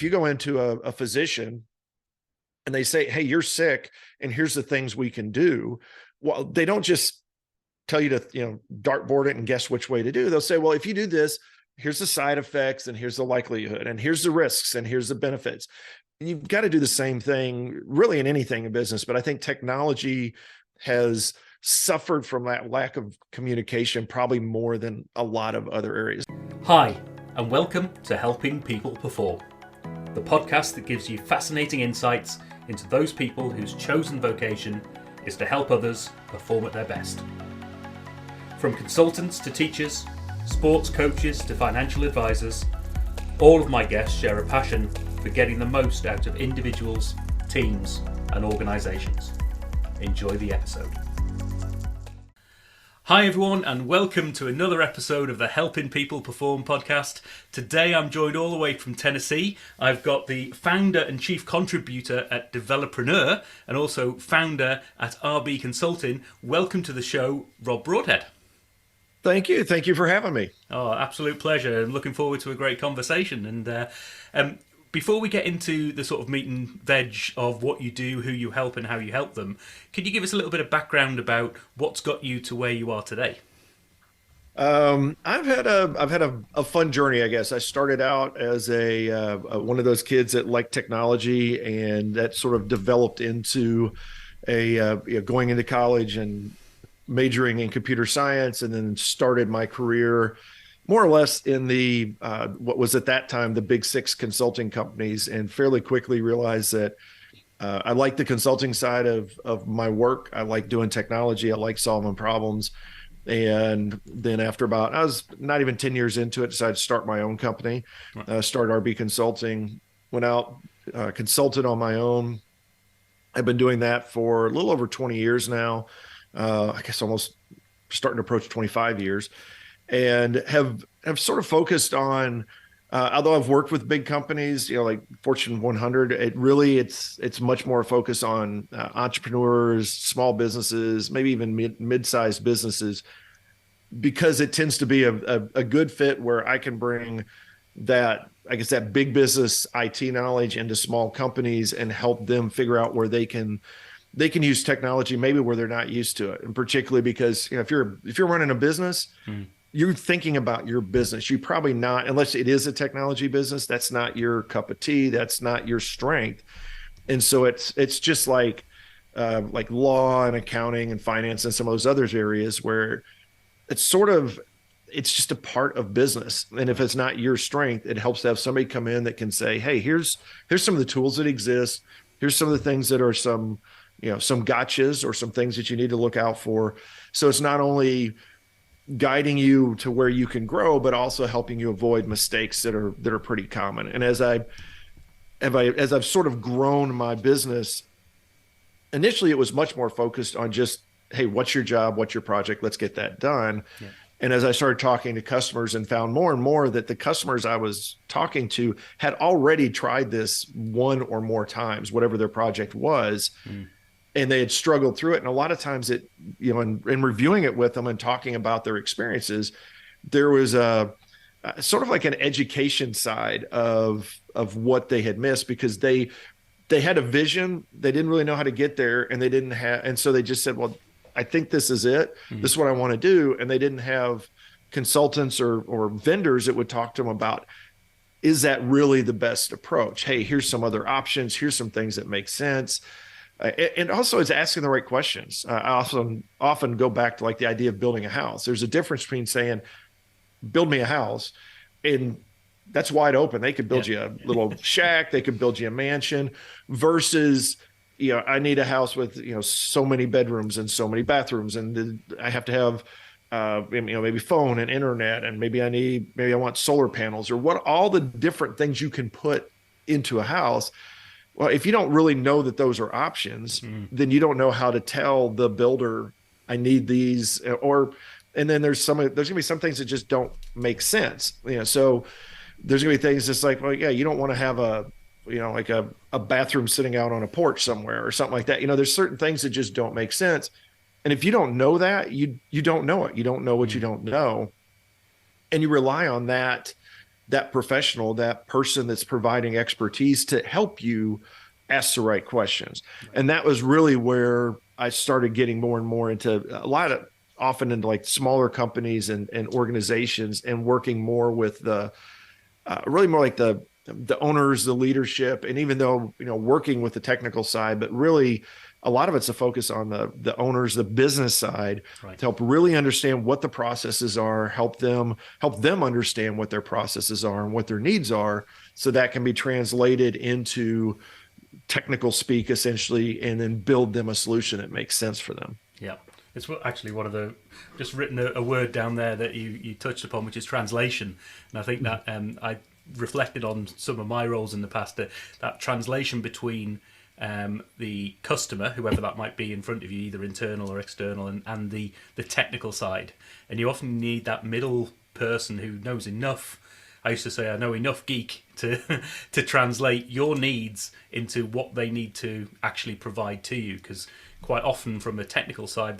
if you go into a physician and they say, hey, you're sick and here's the things we can do. Well, they don't just tell you to, dartboard it and guess which way to do. They'll say, well, if you do this, here's the side effects and here's the likelihood and here's the risks and here's the benefits. And you've got to do the same thing really in anything in business. But I think technology has suffered from that lack of communication probably more than a lot of other areas. Hi, and welcome to Helping People Perform, the podcast that gives you fascinating insights into those people whose chosen vocation is to help others perform at their best. From consultants to teachers, sports coaches to financial advisors, all of my guests share a passion for getting the most out of individuals, teams, and organisations. Enjoy the episode. Hi everyone, and welcome to another episode of the Helping People Perform podcast. Today I'm joined all the way from Tennessee. I've got the founder and chief contributor at Developreneur and also founder at RB Consulting. Welcome to the show, Rob Broadhead. Thank you. Thank you for having me. Oh, absolute pleasure. I'm looking forward to a great conversation. And before we get into the sort of meat and veg of what you do, who you help and how you help them, could you give us a little bit of background about what's got you to where you are today? I've had a fun journey, I guess. I started out as a one of those kids that liked technology, and that sort of developed into going into college and majoring in computer science, and then started my career more or less in the what was at that time the big six consulting companies, and fairly quickly realized that I like the consulting side of my work. I like doing technology. I like solving problems. And then after I was not even 10 years into it, decided to start my own company, started RB Consulting, went out, consulted on my own. I've been doing that for a little over 20 years now. I guess almost starting to approach 25 years, and have sort of focused on, although I've worked with big companies, like Fortune 100, it's much more focused on entrepreneurs, small businesses, maybe even mid-sized businesses, because it tends to be a good fit where I can bring that big business IT knowledge into small companies and help them figure out where they can use technology maybe where they're not used to it. And particularly because, if you're running a business, you're thinking about your business. You probably not, unless it is a technology business, that's not your cup of tea. That's not your strength. And so it's just like law and accounting and finance and some of those other areas where it's just a part of business. And if it's not your strength, it helps to have somebody come in that can say, hey, here's some of the tools that exist. Here's some of the things that are some gotchas or some things that you need to look out for. So it's not only guiding you to where you can grow, but also helping you avoid mistakes that are pretty common. And as I've sort of grown my business, initially it was much more focused on just, hey, what's your job? What's your project? Let's get that done. Yeah. And as I started talking to customers and found more and more that the customers I was talking to had already tried this one or more times, whatever their project was, and they had struggled through it. And a lot of times in reviewing it with them and talking about their experiences, there was a sort of like an education side of what they had missed, because they had a vision, they didn't really know how to get there, and so they just said, well, I think this is it. This is what I want to do. And they didn't have consultants or vendors that would talk to them about, is that really the best approach? Hey, here's some other options. Here's some things that make sense. And also it's asking the right questions. I often go back to like the idea of building a house. There's a difference between saying, build me a house, and that's wide open. They could build you a little shack. They could build you a mansion, versus, I need a house with, so many bedrooms and so many bathrooms, and I have to have, maybe phone and internet, and maybe I want solar panels, or what all the different things you can put into a house. Well, if you don't really know that those are options, then you don't know how to tell the builder, I need these, and then there's gonna be some things that just don't make sense. So there's gonna be things just like, well, yeah, you don't want to have a bathroom sitting out on a porch somewhere or something like that. There's certain things that just don't make sense. And if you don't know that, you don't know it. You don't know what you don't know. And you rely on that that professional, that person that's providing expertise to help you ask the right questions. And that was really where I started getting more and more into a lot of often into like smaller companies and organizations, and working more with the really more like the owners, the leadership, and even though working with the technical side, but really a lot of it's a focus on the owners, the business side, Right. to help really understand what the processes are, help them understand what their processes are and what their needs are, so that can be translated into technical speak essentially, and then build them a solution that makes sense for them. Yeah. It's actually one of the just written a word down there that you touched upon, which is translation. And I think that I reflected on some of my roles in the past, that translation between the customer, whoever that might be in front of you, either internal or external, and the technical side. And you often need that middle person who knows enough. I used to say I know enough geek to to translate your needs into what they need to actually provide to you, because quite often from the technical side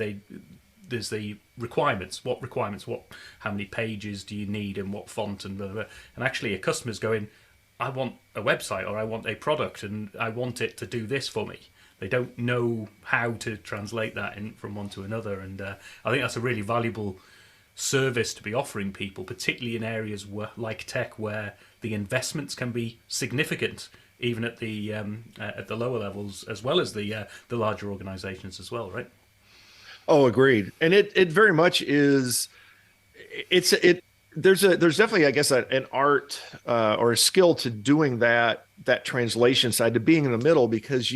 there's the requirements, how many pages do you need and what font and blah, blah, blah. And actually a customer's going, I want a website or I want a product and I want it to do this for me. They don't know how to translate that from one to another, and I think that's a really valuable service to be offering people, particularly in areas like tech, where the investments can be significant, even at the lower levels, as well as the larger organizations as well, right? Oh, agreed. And it very much is. There's definitely, I guess, an art or a skill to doing that translation side, to being in the middle, because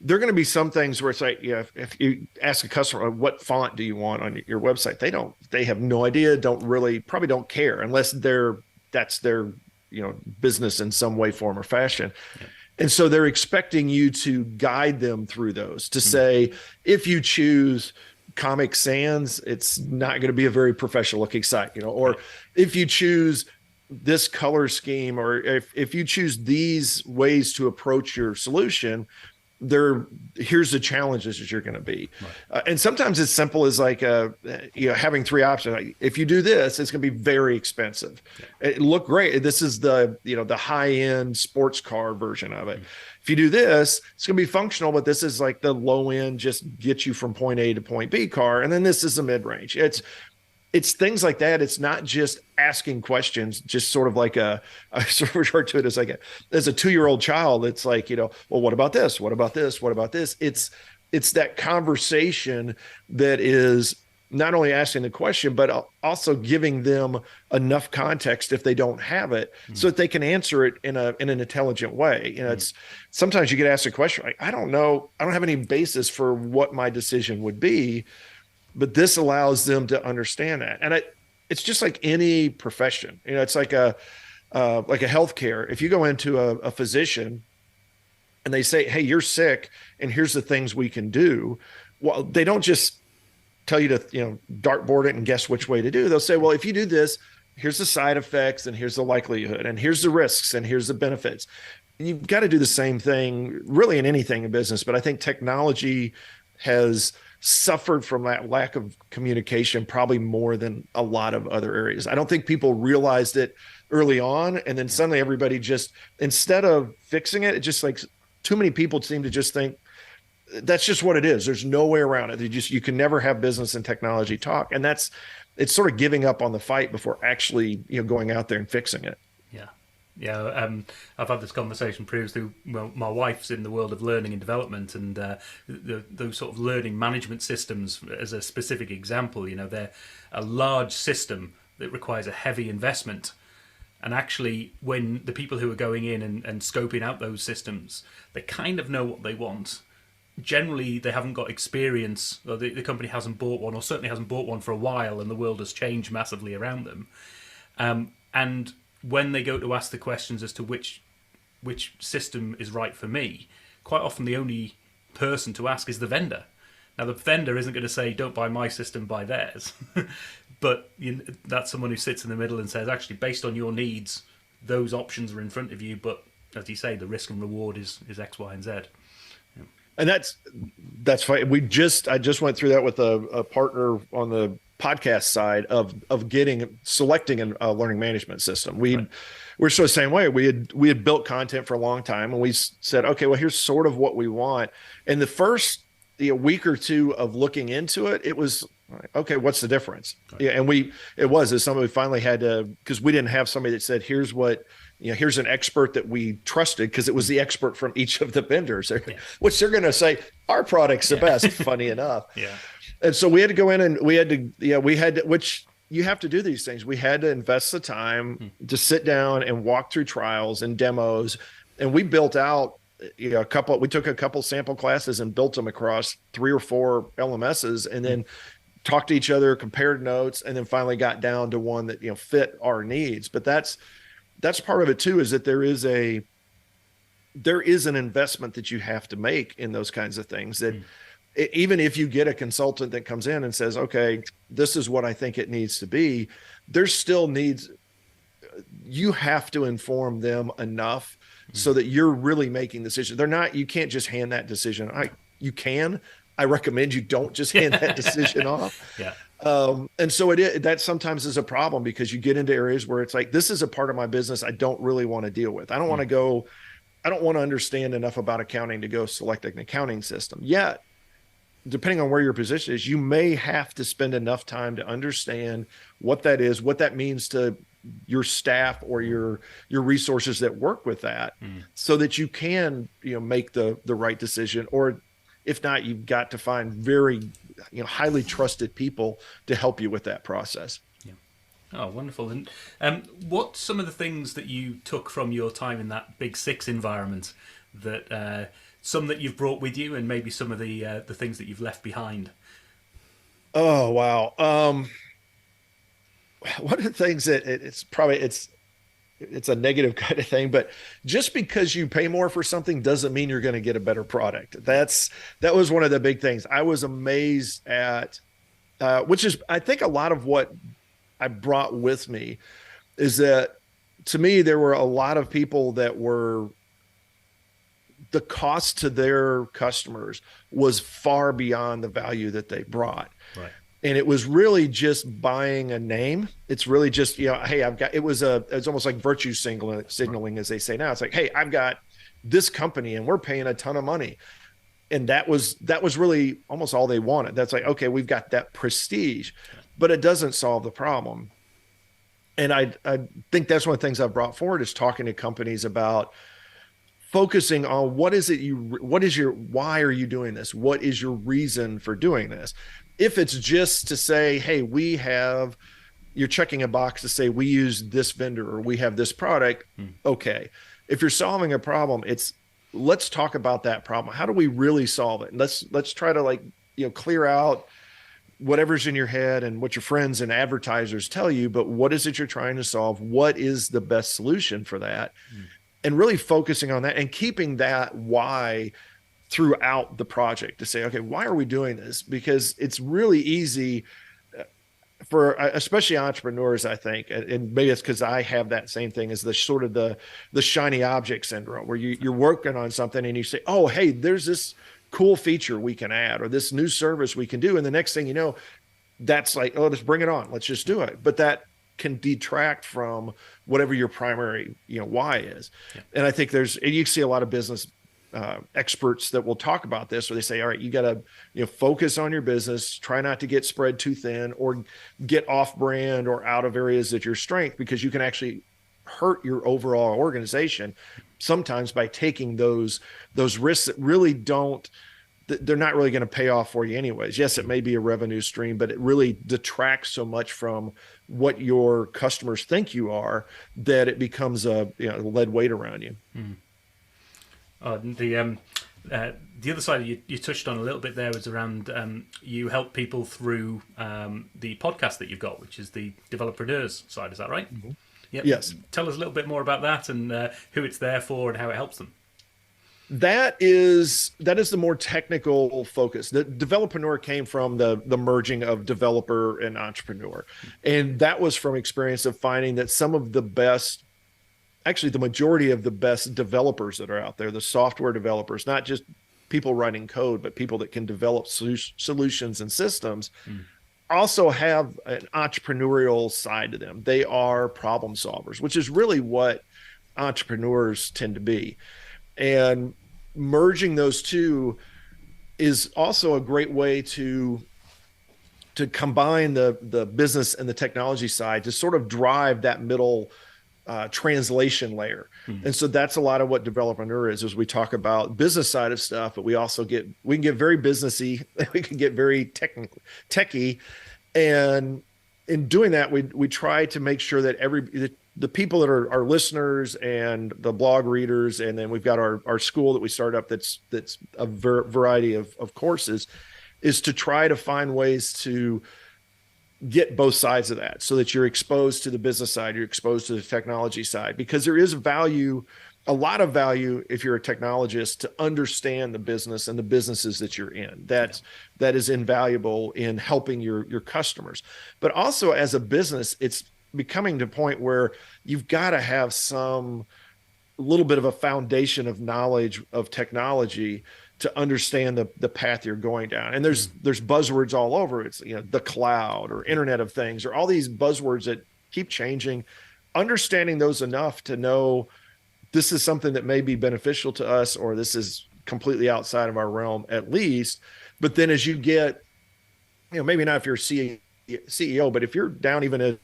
there are going to be some things where it's like, if you ask a customer, what font do you want on your website? They have no idea, probably don't care, unless that's their, business in some way, form, or fashion. Yeah. And so they're expecting you to guide them through those, to say, if you choose Comic Sans, it's not going to be a very professional looking site, or if you choose this color scheme, or if you choose these ways to approach your solution, here's the challenges that you're going to be. Right. And sometimes it's simple as like having three options. Like, if you do this, it's going to be very expensive. Yeah. It look great. This is the high end sports car version of it. Mm-hmm. If you do this, it's going to be functional, but this is like the low end, just get you from point A to point B car. And then this is the mid range. It's things like that. It's not just asking questions, just sort of like I sort of refer to it as like as a 2-year-old child. It's like, well, what about this? What about this? What about this? It's that conversation that is not only asking the question, but also giving them enough context if they don't have it, so that they can answer it in an intelligent way. It's sometimes you get asked a question like, I don't know, I don't have any basis for what my decision would be, but this allows them to understand that. And it's just like any profession, it's like a healthcare. If you go into a physician and they say, hey, you're sick and here's the things we can do, well, they don't just tell you to, dartboard it and guess which way to do. They'll say, well, if you do this, here's the side effects and here's the likelihood and here's the risks and here's the benefits. And you've got to do the same thing really in anything in business. But I think technology has suffered from that lack of communication probably more than a lot of other areas. I don't think people realized it early on, and then suddenly everybody just, instead of fixing it, just like too many people seem to just think that's just what it is. There's no way around it. You can never have business and technology talk, and it's sort of giving up on the fight before actually going out there and fixing it. Yeah. Yeah, I've had this conversation previously. Well, my wife's in the world of learning and development, and those sort of learning management systems, as a specific example, they're a large system that requires a heavy investment. And actually, when the people who are going in and scoping out those systems, they kind of know what they want. Generally, they haven't got experience, or the company hasn't bought one, or certainly hasn't bought one for a while, and the world has changed massively around them. And when they go to ask the questions as to which system is right for me, quite often the only person to ask is the vendor. Now, the vendor isn't going to say, don't buy my system, buy theirs. But that's someone who sits in the middle and says, actually, based on your needs, those options are in front of you. But as you say, the risk and reward is X, Y, and Z. And that's fine. I just went through that with a partner on the podcast side of selecting a learning management system. Right. We're sort of the same way. We had built content for a long time, and we said, okay, well, here's sort of what we want. And the first week or two of looking into it, it was okay, what's the difference? Right. Yeah, and is something we finally had to, because we didn't have somebody that said, here's what, here's an expert that we trusted, because it was the expert from each of the vendors, which they're going to say our product's the best, funny enough. Yeah. And so we had to go in, and we had to, which you have to do these things. We had to invest the time to sit down and walk through trials and demos. And we built out we took a couple sample classes and built them across 3 or 4 LMSs, and then talked to each other, compared notes, and then finally got down to one that fit our needs. But that's part of it too, is that there is an investment that you have to make in those kinds of things, that even if you get a consultant that comes in and says, okay, this is what I think it needs to be, there's still needs, you have to inform them enough so that you're really making decisions. You can't just hand that decision. I recommend you don't just hand that decision off. Yeah. And so that sometimes is a problem, because you get into areas where it's like, this is a part of my business I don't really want to deal with. I don't want to understand enough about accounting to go select an accounting system. Yet, depending on where your position is, you may have to spend enough time to understand what that is, what that means to your staff or your resources that work with that, so that you can make the right decision. Or if not, you've got to find very highly trusted people to help you with that process. Yeah. Oh, wonderful. And what's some of the things that you took from your time in that Big Six environment, that some that you've brought with you, and maybe some of the things that you've left behind? Oh, wow. One of the things that it's a negative kind of thing, but just because you pay more for something doesn't mean you're going to get a better product. That was one of the big things I was amazed at, which is, I think, a lot of what I brought with me, is that, to me, there were a lot of people that were, the cost to their customers was far beyond the value that they brought. Right. And it was really just buying a name. It's really just, hey, it's almost like virtue signaling, as they say now. It's like, hey, I've got this company and we're paying a ton of money. And that was really almost all they wanted. That's like, okay, we've got that prestige, but it doesn't solve the problem. And I think that's one of the things I've brought forward, is talking to companies about focusing on why are you doing this? What is your reason for doing this? If it's just to say, hey, you're checking a box to say we use this vendor or we have this product. Okay. If you're solving a problem, let's talk about that problem. How do we really solve it? And let's try to clear out whatever's in your head and what your friends and advertisers tell you, but what is it you're trying to solve? What is the best solution for that? And really focusing on that and keeping that why throughout the project, to say, okay, why are we doing this? Because it's really easy for especially entrepreneurs, I think, and maybe it's because I have that same thing, as the sort of the shiny object syndrome, where you're working on something and you say, oh, hey, there's this cool feature we can add, or this new service we can do. And the next thing you know, that's like, oh, let's bring it on. Let's just do it. But that can detract from whatever your primary, why is. Yeah. And I think you see a lot of business experts that will talk about this, where they say, all right, you got to focus on your business, try not to get spread too thin or get off brand or out of areas that your strength, because you can actually hurt your overall organization sometimes by taking those risks that really they're not really going to pay off for you anyways. Yes, it may be a revenue stream, but it really detracts so much from what your customers think you are, that it becomes a lead weight around you. The other side you touched on a little bit there was around you help people through the podcast that you've got, which is the Developreneurs side. Is that right? Mm-hmm. Yep. Yes. Tell us a little bit more about that, and who it's there for and how it helps them. That is the more technical focus. The Developreneur came from the merging of developer and entrepreneur. And that was from experience of finding that some of the best, actually the majority of the best developers that are out there, the software developers, not just people writing code, but people that can develop solutions and systems, also have an entrepreneurial side to them. They are problem solvers, which is really what entrepreneurs tend to be. And merging those two is also a great way to combine the business and the technology side to sort of drive that middle translation layer. Mm. And so that's a lot of what developer is, as we talk about business side of stuff, but we can get very businessy, we can get very techy. And in doing that, we try to make sure that the people that are our listeners and the blog readers, and then we've got our school that we start up that's a variety of courses, is to try to find ways to get both sides of that so that you're exposed to the business side, you're exposed to the technology side, because there is value, a lot of value, if you're a technologist, to understand the business and the businesses that you're in. That is invaluable in helping your customers. But also as a business, it's becoming to a point where you've got to have some little bit of a foundation of knowledge of technology to understand the path you're going down. And there's buzzwords all over. It's, the cloud or Internet of Things, or all these buzzwords that keep changing. Understanding those enough to know this is something that may be beneficial to us, or this is completely outside of our realm, at least. But then as you get, maybe not if you're CEO, but if you're down even at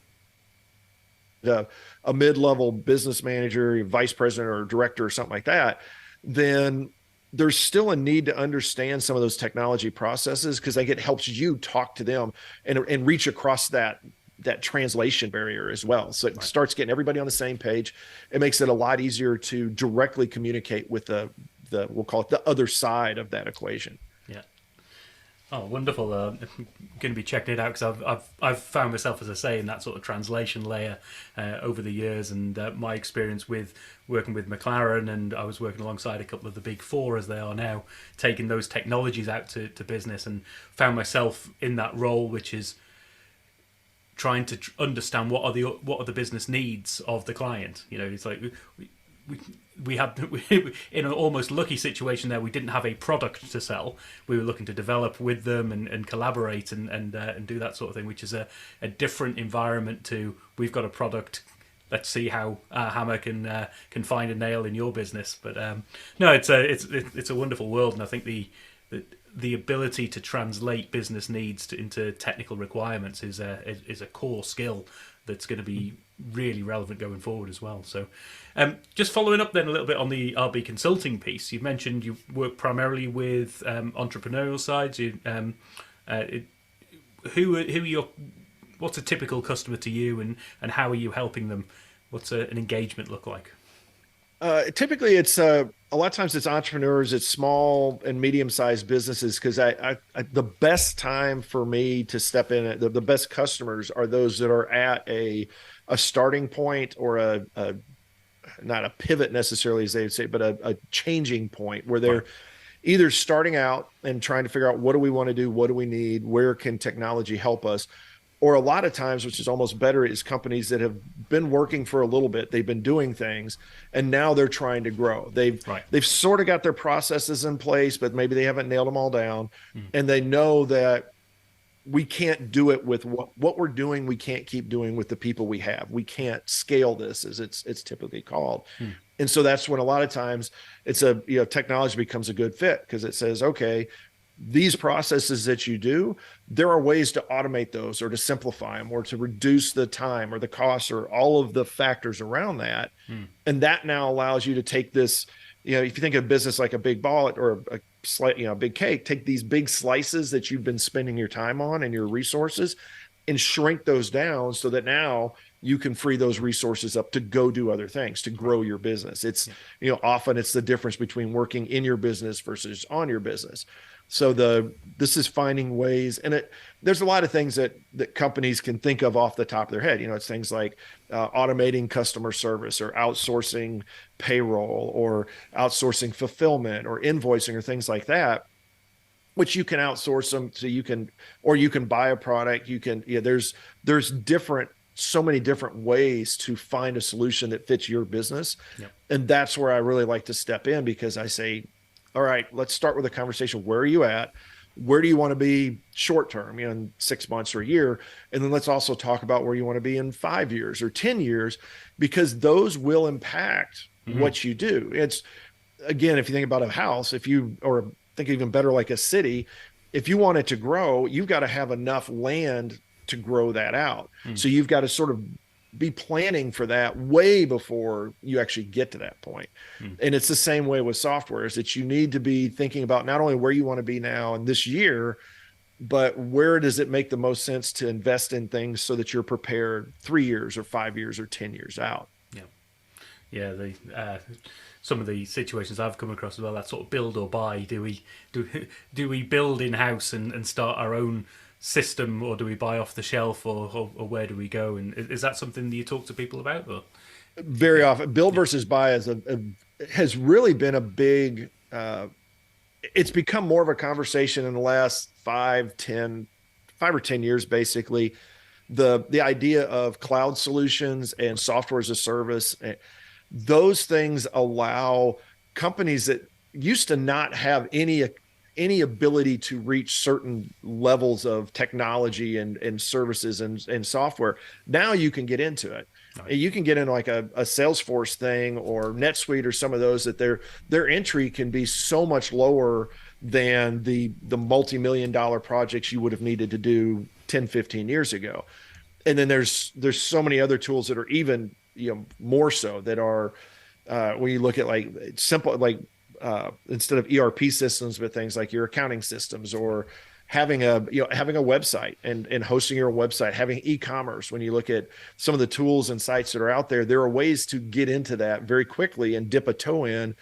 a mid-level business manager, vice president or director or something like that, then there's still a need to understand some of those technology processes, because I think it helps you talk to them and reach across that translation barrier as well. So it starts getting everybody on the same page. It makes it a lot easier to directly communicate with the we'll call it the other side of that equation. Yeah. Oh, wonderful! I'm going to be checking it out, because I've found myself, as I say, in that sort of translation layer over the years, and my experience with working with McLaren, and I was working alongside a couple of the big four as they are now, taking those technologies out to business, and found myself in that role, which is trying to understand what are the business needs of the client. It's like we had in an almost lucky situation there. We didn't have a product to sell. We were looking to develop with them and collaborate and do that sort of thing, which is a different environment to we've got a product. Let's see how Hammer can find a nail in your business. But no, it's a wonderful world, and I think the ability to translate business needs into technical requirements is a core skill that's going to be really relevant going forward as well. So just following up then a little bit on the RB consulting piece, you mentioned you work primarily with entrepreneurial sides. What's a typical customer to you, and how are you helping them? What's an engagement look like? Typically, it's a lot of times it's entrepreneurs, it's small and medium-sized businesses, because the best time for me to step in, the best customers are those that are at a starting point, or a not a pivot necessarily, as they would say, but a changing point where they're either starting out and trying to figure out, what do we want to do, what do we need, where can technology help us, or a lot of times, which is almost better, is companies that have been working for a little bit, they've been doing things, and now they're trying to grow. They've sort of got their processes in place, but maybe they haven't nailed them all down, and they know that we can't do it with what we're doing. We can't keep doing with the people we have. We can't scale this, as it's typically called. And so that's when a lot of times it's technology becomes a good fit, because it says, okay, these processes that you do, there are ways to automate those, or to simplify them, or to reduce the time or the costs, or all of the factors around that. And that now allows you to take this, if you think of business like a big ball or a slight, big cake, take these big slices that you've been spending your time on and your resources, and shrink those down so that now you can free those resources up to go do other things, to grow your business. It's, often it's the difference between working in your business versus on your business. So this is finding ways, and there's a lot of things that companies can think of off the top of their head. It's things like automating customer service, or outsourcing payroll, or outsourcing fulfillment, or invoicing, or things like that, which you can outsource them. So you can buy a product. There's so many different ways to find a solution that fits your business. Yep. And that's where I really like to step in, because I say, all right, let's start with a conversation. Where are you at? where do you want to be short term, in 6 months or a year? And then let's also talk about where you want to be in 5 years or 10 years, because those will impact what you do. It's, again, if you think about a house, or think even better, like a city, if you want it to grow, you've got to have enough land to grow that out. So you've got to sort of be planning for that way before you actually get to that point. And it's the same way with software, is that you need to be thinking about not only where you want to be now and this year, but where does it make the most sense to invest in things so that you're prepared 3 years or 5 years or 10 years out. Yeah, some of the situations I've come across as well, that sort of build or buy. Do we build in house and start our own system, or do we buy off the shelf, or where do we go? And is that something that you talk to people about? Or? Very often, build versus buy has really been a big. It's become more of a conversation in the last 5 or 10 years, basically. The idea of cloud solutions and software as a service, those things allow companies that used to not have any ability to reach certain levels of technology and services and software. Now you can get into it. Right. You can get in like a Salesforce thing or NetSuite or some of those, that their entry can be so much lower than the multi-million-dollar projects you would have needed to do 10, 15 years ago. And then there's so many other tools that are even more so, that are when you look at like simple, like instead of ERP systems, but things like your accounting systems, or having a website and hosting your website, having e-commerce. When you look at some of the tools and sites that are out there, there are ways to get into that very quickly and dip a toe in,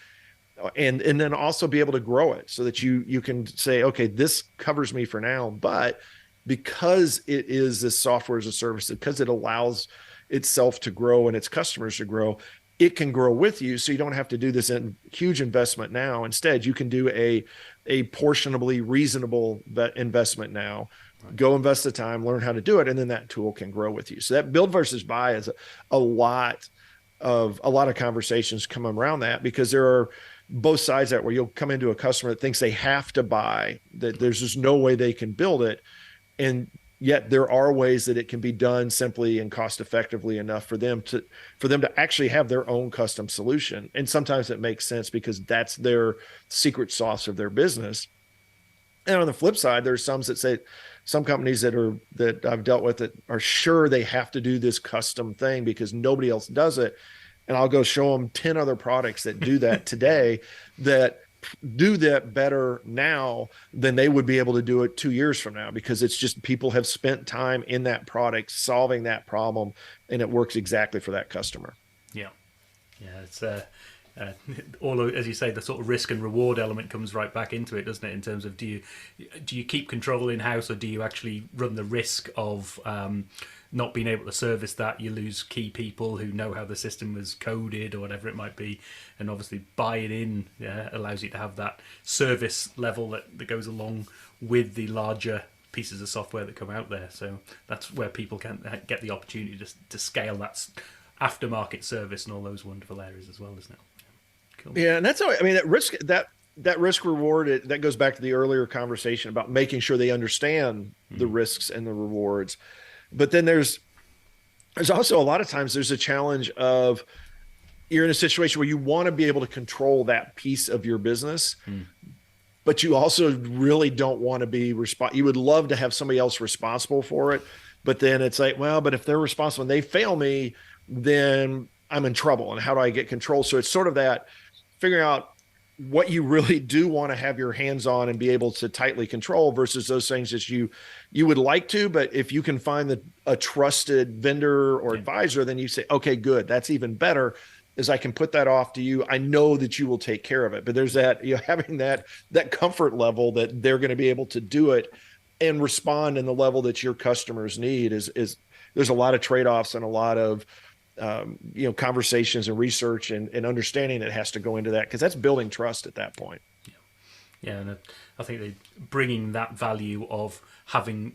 and then also be able to grow it so that you can say, okay, this covers me for now, but because it is this software as a service, because it allows itself to grow and its customers to grow, it can grow with you. So you don't have to do this huge investment now. Instead, you can do a portionably reasonable investment now. Right. Go invest the time, learn how to do it, and then that tool can grow with you. So that build versus buy is a lot of conversations come around that, because there are both sides that where you'll come into a customer that thinks they have to buy, that there's just no way they can build it. And yet there are ways that it can be done simply and cost effectively enough for them to actually have their own custom solution. And sometimes it makes sense because that's their secret sauce of their business. And on the flip side, there's some companies that I've dealt with that are sure they have to do this custom thing because nobody else does it. And I'll go show them 10 other products that do that today, that do that better now than they would be able to do it 2 years from now, because it's just people have spent time in that product solving that problem, and it works exactly for that customer. Yeah, it's all, as you say, the sort of risk and reward element comes right back into it, doesn't it? In terms of do you keep control in house, or do you actually run the risk of not being able to service that? You lose key people who know how the system was coded or whatever it might be, and obviously buying in allows you to have that service level that goes along with the larger pieces of software that come out there. So that's where people can get the opportunity to scale that aftermarket service and all those wonderful areas as well, isn't it? Cool. Yeah, and that's how, I mean, that risk reward, that goes back to the earlier conversation about making sure they understand the risks and the rewards. But then there's also a lot of times there's a challenge of, you're in a situation where you want to be able to control that piece of your business, but you also really don't want to be you would love to have somebody else responsible for it. But then it's like, well, but if they're responsible and they fail me, then I'm in trouble. And how do I get control? So it's sort of that figuring out what you really do want to have your hands on and be able to tightly control versus those things that you would like to, but if you can find a trusted vendor or advisor, then you say, okay, good. That's even better, is I can put that off to you. I know that you will take care of it. But there's that, having that comfort level that they're going to be able to do it and respond in the level that your customers need is there's a lot of trade-offs and a lot of conversations and research and understanding that has to go into that, because that's building trust at that point. Yeah, and I think bringing that value of having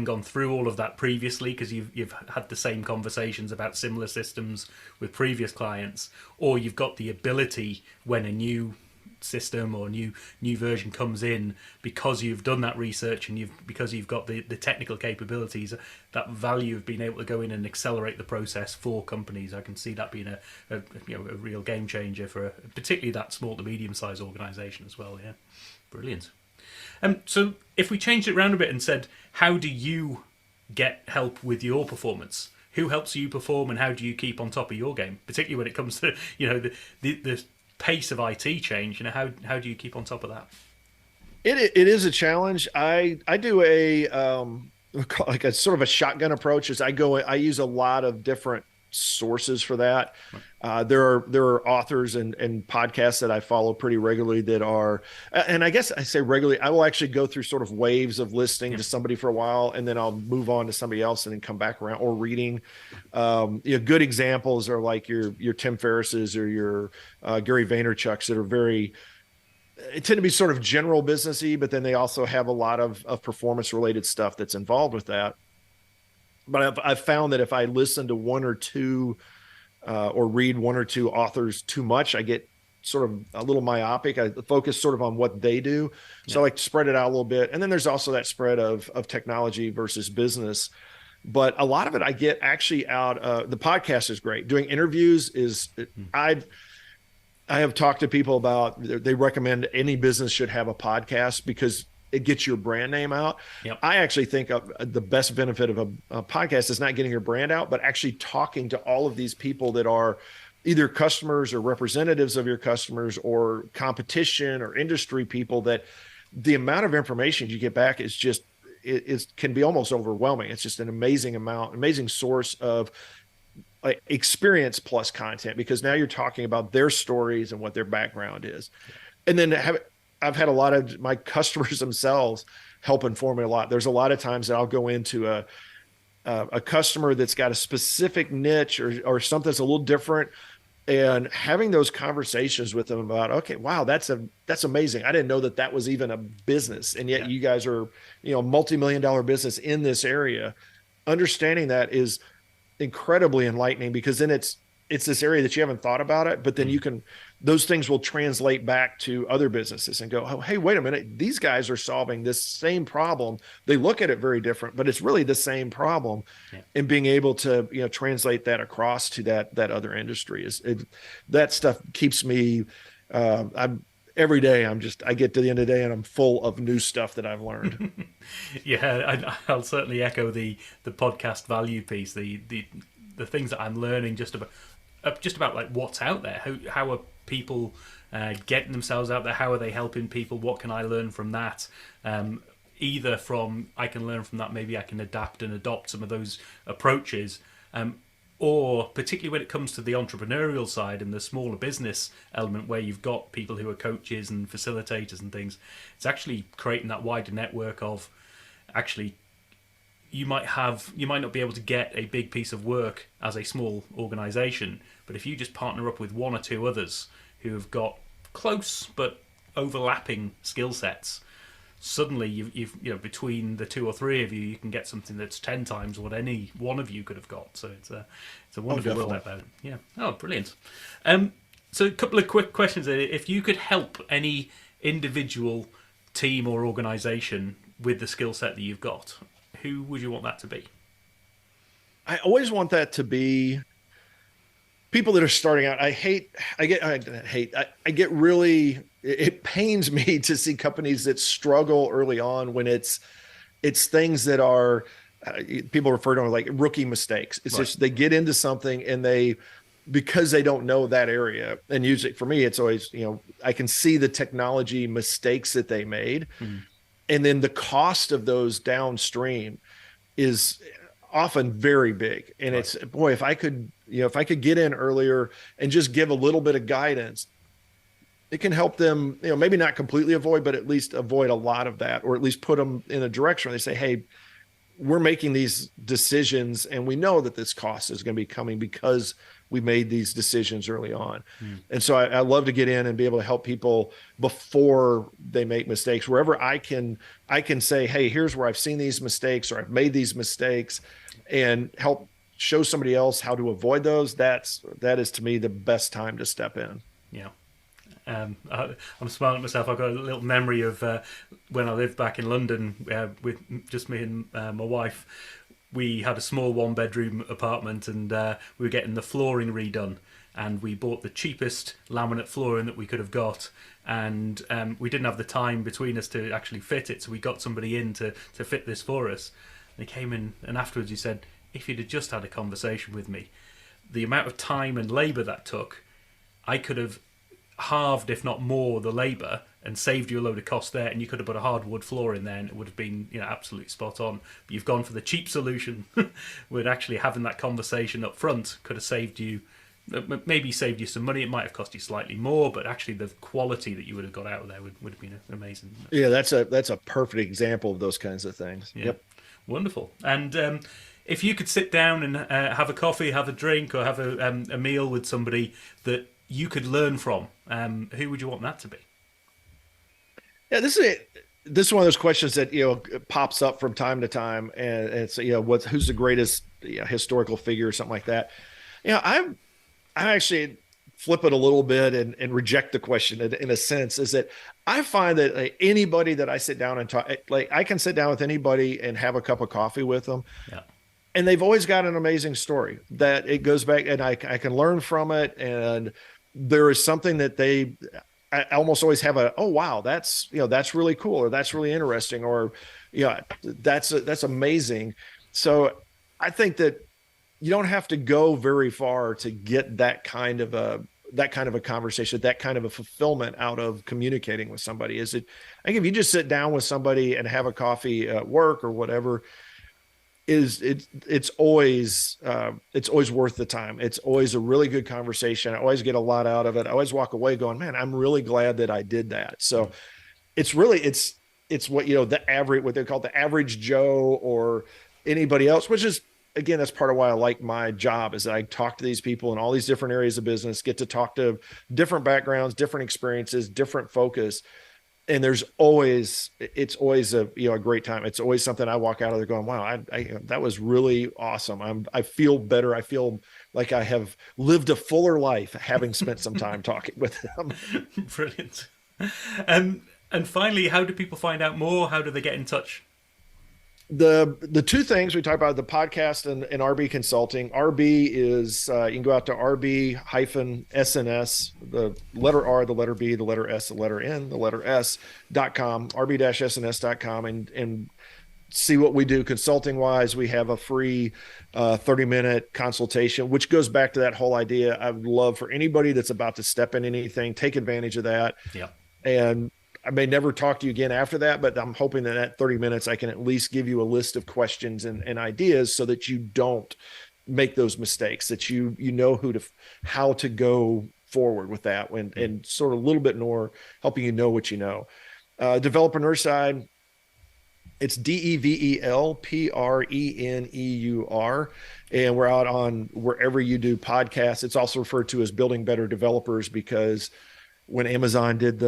gone through all of that previously, because you've had the same conversations about similar systems with previous clients, or you've got the ability when a new system or new version comes in, because you've done that research and because you've got the technical capabilities, that value of being able to go in and accelerate the process for companies, I can see that being a real game changer for particularly that small to medium sized organisation as well. Yeah, brilliant. So if we changed it around a bit and said, how do you get help with your performance? Who helps you perform, and how do you keep on top of your game, particularly when it comes to the pace of IT change? How do you keep on top of that? It is a challenge. I do a like a sort of a shotgun approach. As I use a lot of different sources for that. There are authors and podcasts that I follow pretty regularly that are, and I guess I say regularly, I will actually go through sort of waves of listening to somebody for a while, and then I'll move on to somebody else and then come back around, or reading. Good examples are like your Tim Ferriss's or your Gary Vaynerchuk's that are very, it tend to be sort of general businessy, but then they also have a lot of performance related stuff that's involved with that. But I've found that if I listen to one or two or read one or two authors too much, I get sort of a little myopic. I focus sort of on what they do. So I like to spread it out a little bit. And then there's also that spread of technology versus business. But a lot of it I get actually out. The podcast is great. Doing interviews is, I have talked to people about, they recommend any business should have a podcast because it gets your brand name out. Yep. I actually think the best benefit of a podcast is not getting your brand out, but actually talking to all of these people that are either customers or representatives of your customers or competition or industry people, that the amount of information you get back is just, it can be almost overwhelming. It's just an amazing source of like experience plus content, because now you're talking about their stories and what their background is. And then I've had a lot of my customers themselves help inform me a lot. There's a lot of times that I'll go into a customer that's got a specific niche or something that's a little different, and having those conversations with them about, okay, wow, that's amazing. I didn't know that was even a business. And yet you guys are, multi-million-dollar business in this area. Understanding that is incredibly enlightening, because then it's this area that you haven't thought about it, but then those things will translate back to other businesses and go, oh, hey, wait a minute. These guys are solving this same problem. They look at it very different, but it's really the same problem. Yeah. And being able to, translate that across to that other industry that stuff keeps me, every day I get to the end of the day and I'm full of new stuff that I've learned. Yeah, I'll certainly echo the podcast value piece, the things that I'm learning just about like what's out there. How are people getting themselves out there? How are they helping people? What can I learn from that? Either from, I can learn from that, maybe I can adapt and adopt some of those approaches, or particularly when it comes to the entrepreneurial side and the smaller business element, where you've got people who are coaches and facilitators and things. It's actually creating that wider network of, actually, you might not be able to get a big piece of work as a small organization, but if you just partner up with one or two others who have got close but overlapping skill sets, suddenly you've between the two or three of you, you can get something that's 10 times what any one of you could have got. So it's a wonderful world out there. Yeah. Oh, brilliant. So a couple of quick questions. If you could help any individual team or organization with the skill set that you've got, who would you want that to be? I always want that to be people that are starting out. It pains me to see companies that struggle early on when it's things that are, people refer to them like rookie mistakes. It's right. Just, they get into something and because they don't know that area. And usually for me, it's always, I can see the technology mistakes that they made. Mm-hmm. And then the cost of those downstream is often very big. And right. It's, boy, if I could get in earlier and just give a little bit of guidance, it can help them, maybe not completely avoid, but at least avoid a lot of that, or at least put them in a direction where they say, hey, we're making these decisions and we know that this cost is going to be coming because we made these decisions early on. And so I love to get in and be able to help people before they make mistakes, wherever I can say, hey, here's where I've seen these mistakes, or I've made these mistakes, and help show somebody else how to avoid those. That is to me the best time to step in. Yeah. I'm smiling at myself. I've got a little memory of when I lived back in London with just me and my wife. We had a small one-bedroom apartment, and we were getting the flooring redone. And we bought the cheapest laminate flooring that we could have got, and we didn't have the time between us to actually fit it, so we got somebody in to fit this for us. And he came in, and afterwards he said, if you'd have just had a conversation with me, the amount of time and labour that took, I could have halved, if not more, the labour and saved you a load of cost there, and you could have put a hardwood floor in there and it would have been, absolutely spot on. But you've gone for the cheap solution with actually having that conversation up front. Could have saved you, maybe saved you some money. It might have cost you slightly more, but actually the quality that you would have got out of there would have been amazing. Yeah, that's a perfect example of those kinds of things. Yeah. Yep. Wonderful. And if you could sit down and have a coffee, have a drink, or have a meal with somebody that you could learn from, who would you want that to be? Yeah, this is one of those questions that pops up from time to time, and it's who's the greatest historical figure or something like that. I actually flip it a little bit and reject the question in a sense. Is that I find that anybody that I sit down and talk, like I can sit down with anybody and have a cup of coffee with them. Yeah. And they've always got an amazing story that it goes back, and I can learn from it. And there is something that I almost always have oh, wow, that's really cool, or that's really interesting, or, that's amazing. So I think that you don't have to go very far to get that kind of a conversation, that kind of a fulfillment out of communicating with somebody. I think if you just sit down with somebody and have a coffee at work or whatever, it's always worth the time. It's always a really good conversation. I always get a lot out of it. I always walk away going, man, I'm really glad that I did that. So it's what what they call the average Joe or anybody else, which is, again, that's part of why I like my job, is that I talk to these people in all these different areas of business, get to talk to different backgrounds, different experiences, different focus. And it's always a great time. It's always something I walk out of there going, wow, that was really awesome. I feel better. I feel like I have lived a fuller life having spent some time talking with them. Brilliant. And finally, how do people find out more? How do they get in touch? The two things we talk about, the podcast and RB Consulting. RB is you can go out to RB-SNS, the letter R, the letter B, the letter S, the letter N, the letter S.com, RB-SNS.com, and see what we do consulting wise. We have a free 30-minute consultation, which goes back to that whole idea. I would love for anybody that's about to step in anything, take advantage of that. Yeah. And I may never talk to you again after that, but I'm hoping that 30 minutes, I can at least give you a list of questions and ideas so that you don't make those mistakes, that you know how to go forward with that and sort of a little bit more helping you know what you know. Developreneur side, it's DEVELPRENEUR, and we're out on wherever you do podcasts. It's also referred to as Building Better Developers, because when Amazon did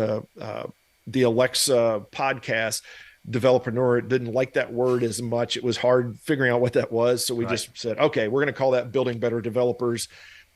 the Alexa podcast, Developreneur didn't like that word as much. It was hard figuring out what that was. So we just said, okay, we're going to call that Building Better Developers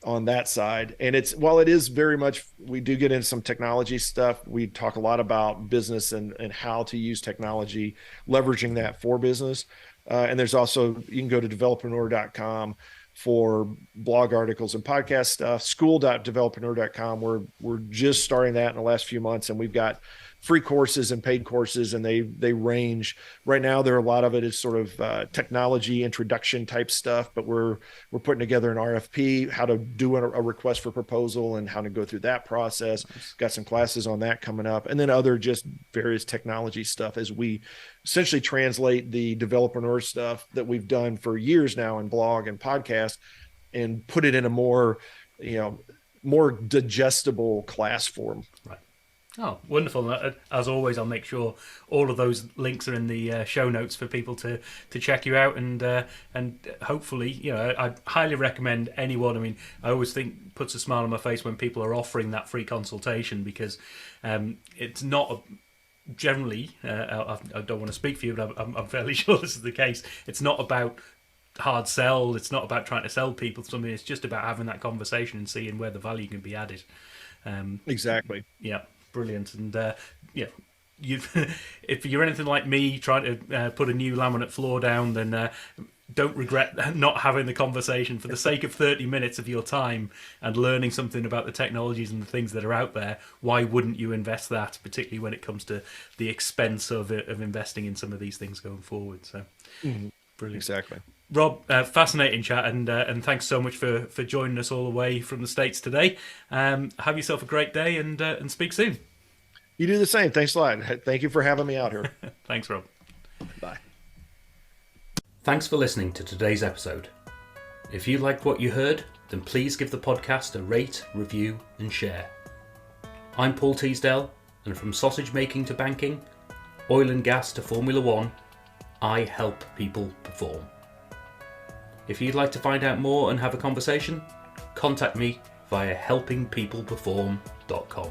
on that side. And while it is very much, we do get into some technology stuff. We talk a lot about business and how to use technology, leveraging that for business. And there's also, you can go to developreneur.com for blog articles and podcast stuff. School.developreneur.com. We're just starting that in the last few months, and we've got free courses and paid courses, and they range. Right now, a lot of it is sort of technology introduction type stuff, but we're putting together an RFP, how to do a request for proposal and how to go through that process. Nice. Got some classes on that coming up, and then other just various technology stuff as we essentially translate the developer stuff that we've done for years now in blog and podcast and put it in a more digestible class form. Right. Oh, wonderful. As always, I'll make sure all of those links are in the show notes for people to check you out, and hopefully, I highly recommend anyone. I mean, I always think puts a smile on my face when people are offering that free consultation, because it's not generally, I don't want to speak for you, but I'm fairly sure this is the case. It's not about hard sell. It's not about trying to sell people something. It's just about having that conversation and seeing where the value can be added. Exactly. Yeah, brilliant. And yeah, you if you're anything like me trying to put a new laminate floor down, then don't regret not having the conversation. For the sake of 30 minutes of your time and learning something about the technologies and the things that are out there, why wouldn't you invest that, particularly when it comes to the expense of investing in some of these things going forward? So, brilliant. Exactly. Rob, fascinating chat, and thanks so much for joining us all the way from the States today. Have yourself a great day, and speak soon. You do the same. Thanks a lot. Thank you for having me out here. Thanks, Rob. Bye. Thanks for listening to today's episode. If you liked what you heard, then please give the podcast a rate, review, and share. I'm Paul Teasdale, and from sausage making to banking, oil and gas to Formula One, I help people perform. If you'd like to find out more and have a conversation, contact me via helpingpeopleperform.com.